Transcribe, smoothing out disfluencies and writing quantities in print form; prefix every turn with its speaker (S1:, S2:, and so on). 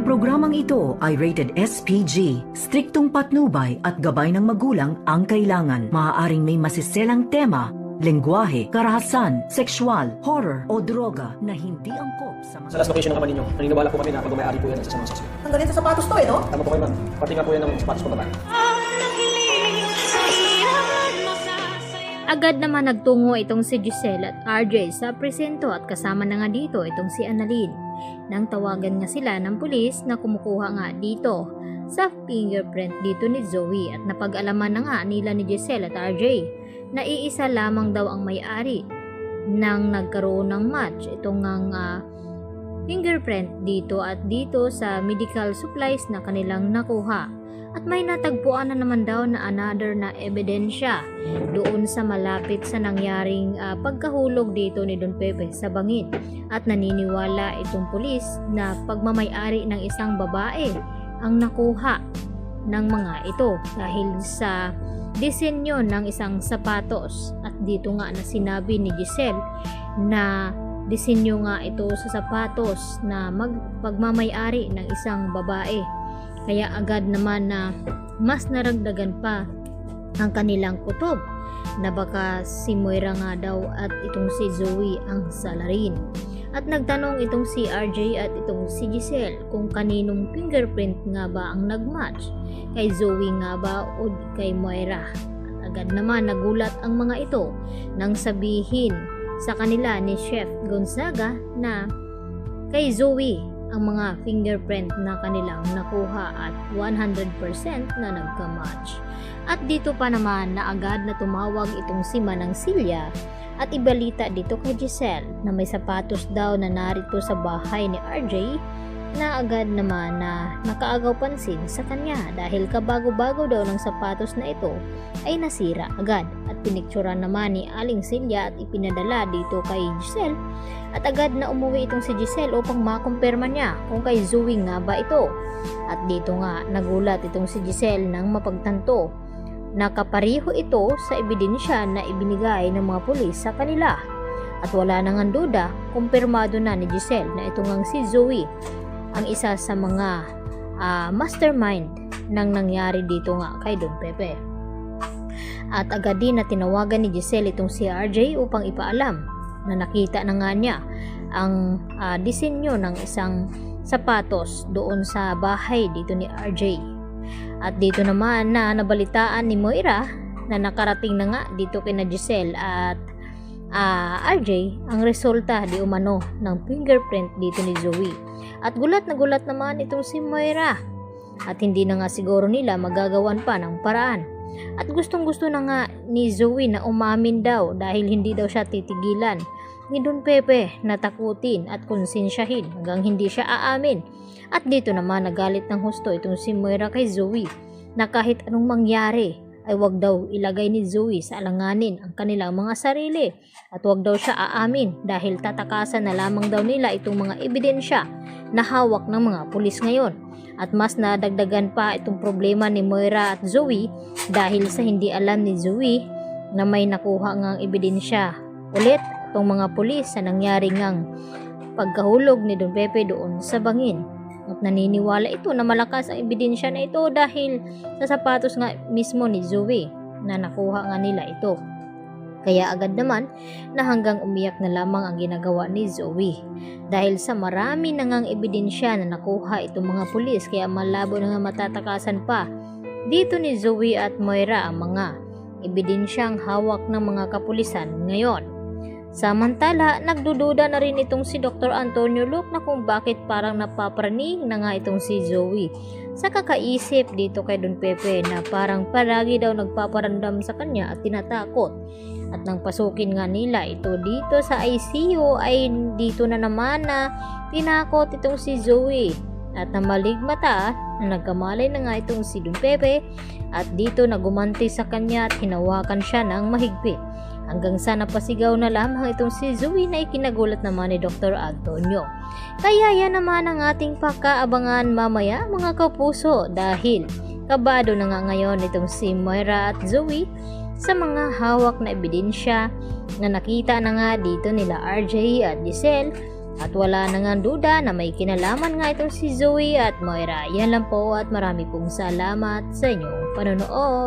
S1: programang ito ay rated SPG. Striktong patnubay at gabay ng magulang ang kailangan. Maaaring may masiselang tema, lengguwahe, karahasan, sexual, horror o droga na hindi angkop sa
S2: Sa last location ng ama ninyo, naniniwala po kami na pag-may-ari po yan sa mga suspect.
S3: Ang ganito sa sapatos to no?
S2: Tama po kayo ma'am. Pati nga po yan ng sapatos pa babae.
S4: Agad naman nagtungo itong si Giselle at RJ sa presinto at kasama na nga dito itong si Annalyn. Nang tawagan nga sila ng pulis na kumukuha nga dito sa fingerprint dito ni Zoe at napag-alaman na nga nila ni Giselle at RJ na iisa lamang daw ang may-ari nang nagkaroon ng match itong fingerprint dito at dito sa medical supplies na kanilang nakuha. At may natagpuan na naman daw na another na ebidensya doon sa malapit sa nangyaring pagkahulog dito ni Don Pepe sa bangin. At naniniwala itong pulis na pagmamay-ari ng isang babae ang nakuha ng mga ito dahil sa disenyo ng isang sapatos. At dito nga na sinabi ni Giselle na disenyo nga ito sa sapatos na pagmamay-ari ng isang babae. Kaya agad naman na mas naragdagan pa ang kanilang kutob na baka si Moira nga daw at itong si Zoe ang salarin. At nagtanong itong si RJ at itong si Giselle kung kaninong fingerprint nga ba ang nagmatch, kay Zoe nga ba o kay Moira. At agad naman nagulat ang mga ito nang sabihin sa kanila ni Chef Gonzaga na kay Zoe ang mga fingerprint na kanilang nakuha at 100% na nagka-match. At dito pa naman na agad na tumawag itong si Manang Silya at ibalita dito kay Giselle na may sapatos daw na narito sa bahay ni RJ na agad naman na nakaagaw pansin sa kanya dahil kabago-bago daw ng sapatos na ito ay nasira agad. At pinikturan naman ni Aling Silya at ipinadala dito kay Giselle. At agad na umuwi itong si Giselle upang makumpirma niya kung kay Zoe nga ba ito. At dito nga nagulat itong si Giselle nang mapagtanto na kapareho ito sa ebidensya na ibinigay ng mga pulis sa kanila. At wala nang duda, kumpirmado na ni Giselle na ito ngang si Zoe ang isa sa mga mastermind ng nangyari dito nga kay Don Pepe. At agad din na tinawagan ni Giselle itong si RJ upang ipaalam na nakita na nga niya ang disenyo ng isang sapatos doon sa bahay dito ni RJ. At dito naman na nabalitaan ni Moira na nakarating na nga dito kina Giselle at RJ ang resulta di umano ng fingerprint dito ni Zoe. At gulat na gulat naman itong si Moira at hindi na nga siguro nila magagawan pa ng paraan. At gustong gusto na nga ni Zoe na umamin daw dahil hindi daw siya titigilan ni Don Pepe na takutin at konsensyahin hanggang hindi siya aamin. At dito naman nagalit ng husto itong si Moira kay Zoe na kahit anong mangyari ay wag daw ilagay ni Zoe sa alanganin ang kanilang mga sarili at wag daw siya aamin dahil tatakasan na lamang daw nila itong mga ebidensya na hawak ng mga pulis ngayon. At mas nadagdagan pa itong problema ni Moira at Zoe dahil sa hindi alam ni Zoe na may nakuha ngang ebidensya ulit itong mga pulis sa nangyari ngang pagkahulog ni Don Pepe doon sa bangin. At naniniwala ito na malakas ang ebidensya na ito dahil sa sapatos nga mismo ni Zoe na nakuha nga nila ito. Kaya agad naman na hanggang umiyak na lamang ang ginagawa ni Zoe dahil sa marami na ngang ebidensya na nakuha itong mga pulis, kaya malabo na nga matatakasan pa dito ni Zoe at Moira ang mga ebidensyang hawak ng mga kapulisan ngayon. Samantala, nagdududa na rin itong si Dr. Antonio Luke na kung bakit parang napapraning na nga itong si Zoe sa kakaisip dito kay Don Pepe na parang palagi daw nagpaparandam sa kanya at tinatakot. At nang pasukin nga nila ito dito sa ICU ay dito na naman na tinakot itong si Zoe at namaligmata na nagkamalay na nga itong si Don Pepe at dito nagumanti sa kanya at hinawakan siya ng mahigpit. Hanggang sa napasigaw na lamang itong si Zoe na ikinagulat naman ni Dr. Antonio. Kaya yan naman ang ating pakaabangan mamaya mga kapuso dahil kabado na nga ngayon itong si Moira at Zoe sa mga hawak na ebidensya na nakita na nga dito nila RJ at Giselle At wala na nga duda na may kinalaman nga ito si Zoe at Moira. Yan lang po at marami pong salamat sa inyong panonood.